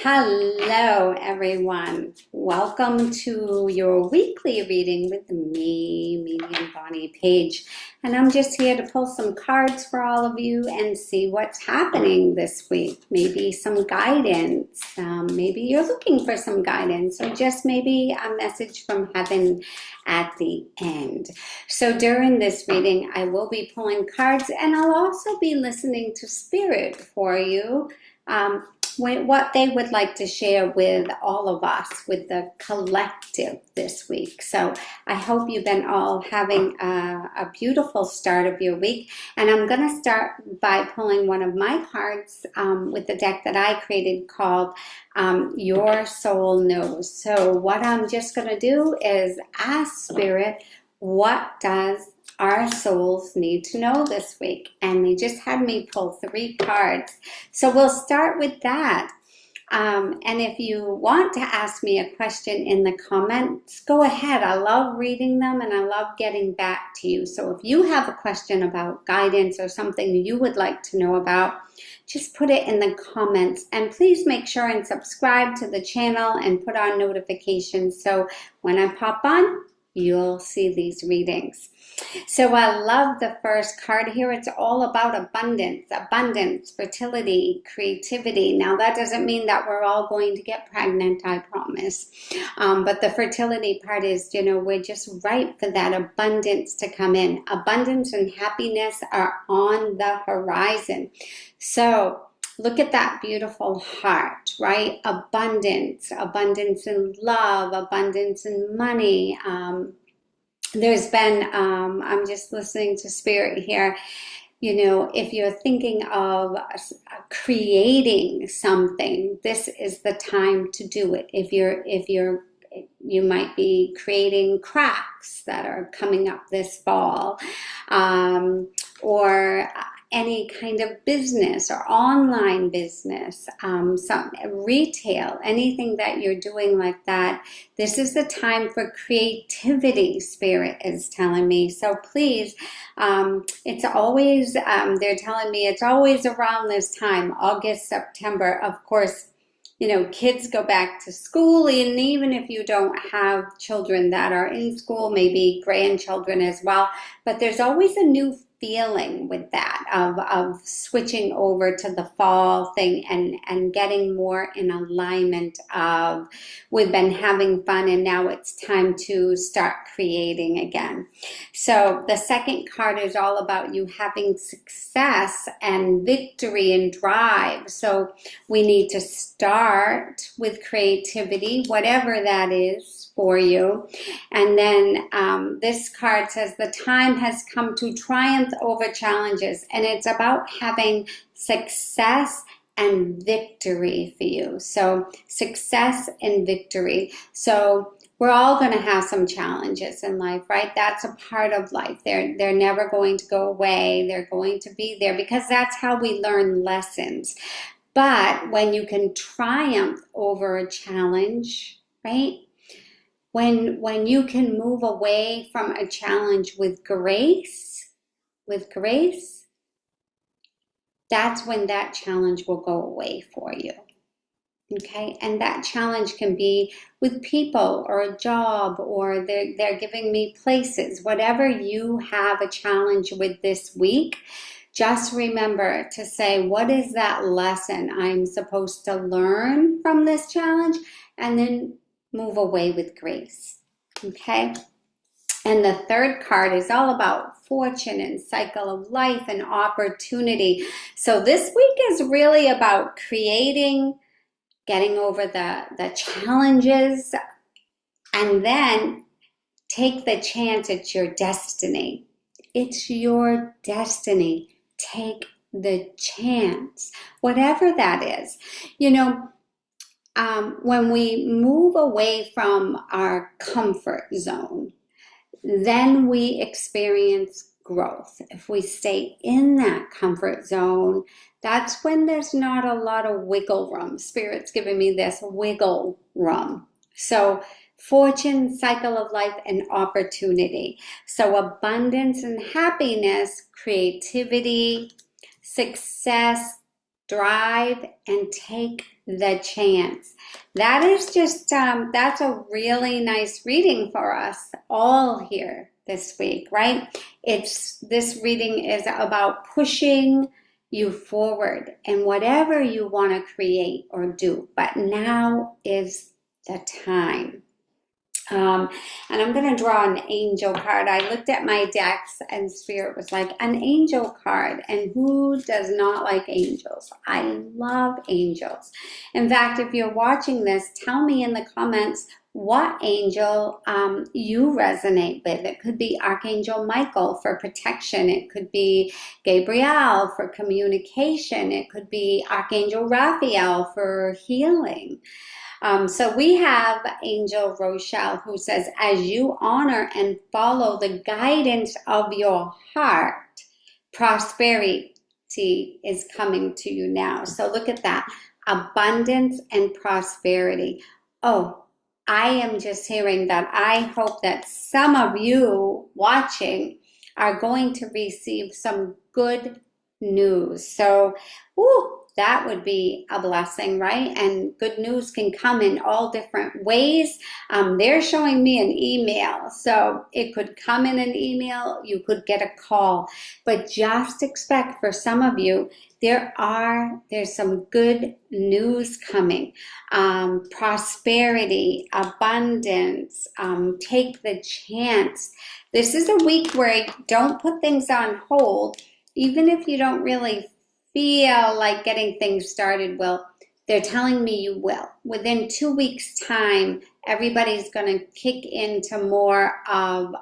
Hello, everyone. Welcome to your weekly reading with me, Medium Bonnie Page. And I'm just here to pull some cards for all of you and see what's happening this week. Maybe some guidance. Maybe you're looking for some guidance, or just maybe a message from heaven at the end. So during this reading, I will be pulling cards, and I'll also be listening to Spirit for you. What they would like to share with all of us, with the collective this week. So I hope you've been all having a beautiful start of your week. And I'm going to start by pulling one of my cards with the deck that I created called Your Soul Knows. So what I'm just going to do is ask Spirit, what does our souls need to know this week? And they just had me pull 3 cards. So we'll start with that. And if you want to ask me a question in the comments, go ahead. I love reading them and I love getting back to you. So if you have a question about guidance or something you would like to know about, just put it in the comments. And please make sure and subscribe to the channel and put on notifications so when I pop on, you'll see these readings. So I love the first card here. It's all about abundance, fertility, creativity. Now that doesn't mean that we're all going to get pregnant, I promise. But the fertility part is, we're just ripe for that abundance to come in. Abundance and happiness are on the horizon. So look at that beautiful heart, right? Abundance in love, abundance in money. There's been, I'm just listening to Spirit here, if you're thinking of creating something, this is the time to do it. You might be creating crafts that are coming up this fall, or any kind of business or online business, some retail, anything that you're doing like that. This is the time for creativity, Spirit is telling me. So please, it's always, they're telling me it's always around this time, August, September. Of course, kids go back to school, and even if you don't have children that are in school, maybe grandchildren as well, but there's always a new feeling with that of switching over to the fall thing and getting more in alignment of we've been having fun and now it's time to start creating again. So the second card is all about you having success and victory and drive. So we need to start with creativity, whatever that is for you. And then this card says the time has come to triumph over challenges, and it's about having success and victory for you. So success and victory. So we're all going to have some challenges in life, right? That's a part of life. They're never going to go away. They're going to be there because that's how we learn lessons. But when you can triumph over a challenge, right? When you can move away from a challenge with grace, that's when that challenge will go away for you. Okay, and that challenge can be with people or a job, or they're giving me places. Whatever you have a challenge with this week, just remember to say, what is that lesson I'm supposed to learn from this challenge? And then move away with grace. Okay? And the third card is all about fortune and cycle of life and opportunity. So this week is really about creating, getting over the challenges, and then take the chance. It's your destiny. It's your destiny. Take the chance, whatever that is. When we move away from our comfort zone, then we experience growth. If we stay in that comfort zone, that's when there's not a lot of wiggle room. Spirit's giving me this wiggle room. So fortune, cycle of life, and opportunity. So abundance and happiness, creativity, success, drive, and take the chance. That is just, that's a really nice reading for us all here this week, right? This reading is about pushing you forward and whatever you want to create or do. But now is the time. And I'm going to draw an angel card. I looked at my decks and Spirit was like, an angel card. And who does not like angels? I love angels. In fact, if you're watching this, tell me in the comments what angel you resonate with. It could be Archangel Michael for protection. It could be Gabriel for communication. It could be Archangel Raphael for healing. So we have Angel Rochelle who says, as you honor and follow the guidance of your heart, prosperity is coming to you now. So look at that, abundance and prosperity. Oh, I am just hearing that. I hope that some of you watching are going to receive some good news. So, that would be a blessing, right? And good news can come in all different ways. They're showing me an email. So it could come in an email, you could get a call. But just expect for some of you, there's some good news coming. Prosperity, abundance, take the chance. This is a week where don't put things on hold, even if you don't really feel like getting things started. Well, they're telling me you will. Within 2 weeks' time, everybody's going to kick into more of,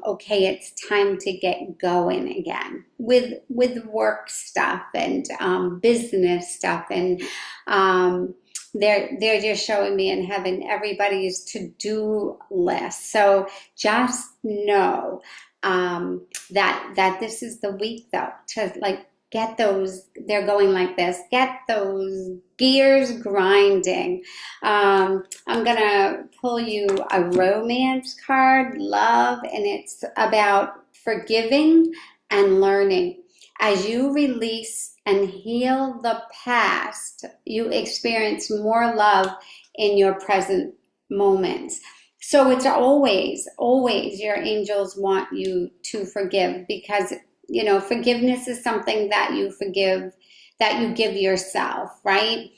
okay, it's time to get going again with work stuff and business stuff. And they're just showing me in heaven everybody's to-do list. So just know that this is the week, though, to like, get those, they're going like this, get those gears grinding. I'm going to pull you a romance card, love, and it's about forgiving and learning. As you release and heal the past, you experience more love in your present moments. So it's always your angels want you to forgive, because forgiveness is something that you give yourself, right?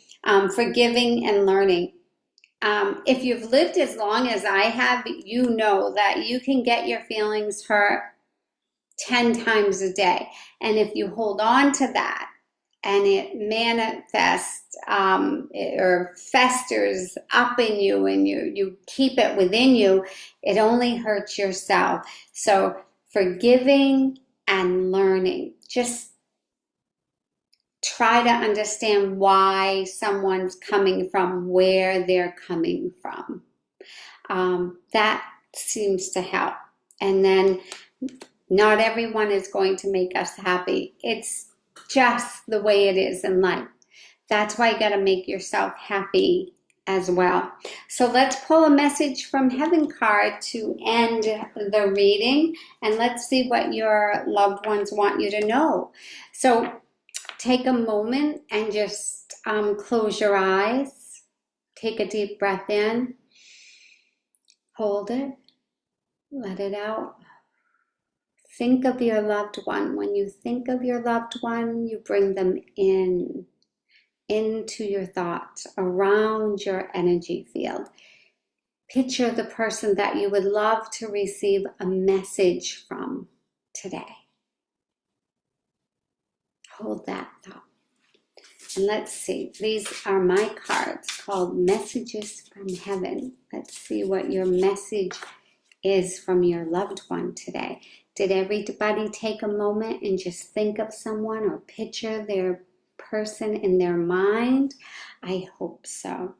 Forgiving and learning. If you've lived as long as I have, you know that you can get your feelings hurt 10 times a day. And if you hold on to that and it manifests or festers up in you and you keep it within you, it only hurts yourself. So forgiving and learning. Just try to understand why someone's coming from where they're coming from. That seems to help. And then not everyone is going to make us happy. It's just the way it is in life. That's why you got to make yourself happy as well. So let's pull a message from heaven card to end the reading, and let's see what your loved ones want you to know. So take a moment and just close your eyes. Take a deep breath in. Hold it. Let it out. Think of your loved one. When you think of your loved one, you bring them into your thoughts, around your energy field. Picture the person that you would love to receive a message from today. Hold that thought. And let's see, these are my cards called Messages from Heaven. Let's see what your message is from your loved one today. Did everybody take a moment and just think of someone or picture their person in their mind? I hope so,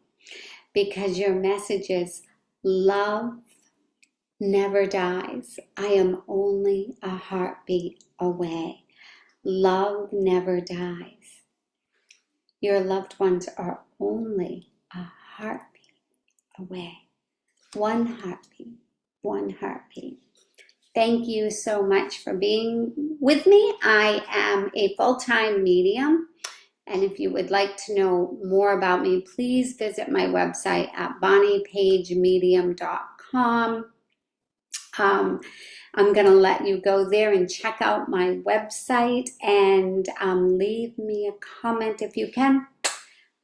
because your message is love never dies. I am only a heartbeat away. Love never dies. Your loved ones are only a heartbeat away. One heartbeat, one heartbeat. Thank you so much for being with me. I am a full-time medium. And if you would like to know more about me, please visit my website at bonniepagemedium.com. I'm going to let you go there and check out my website and leave me a comment if you can.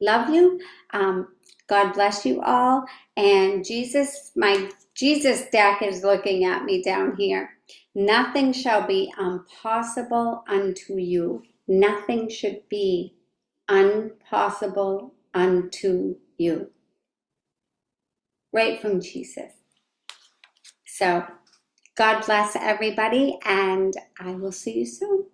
Love you. God bless you all. And Jesus, my Jesus deck is looking at me down here. Nothing shall be impossible unto you. Nothing should be impossible unto you. Right from Jesus. So, God bless everybody, and I will see you soon.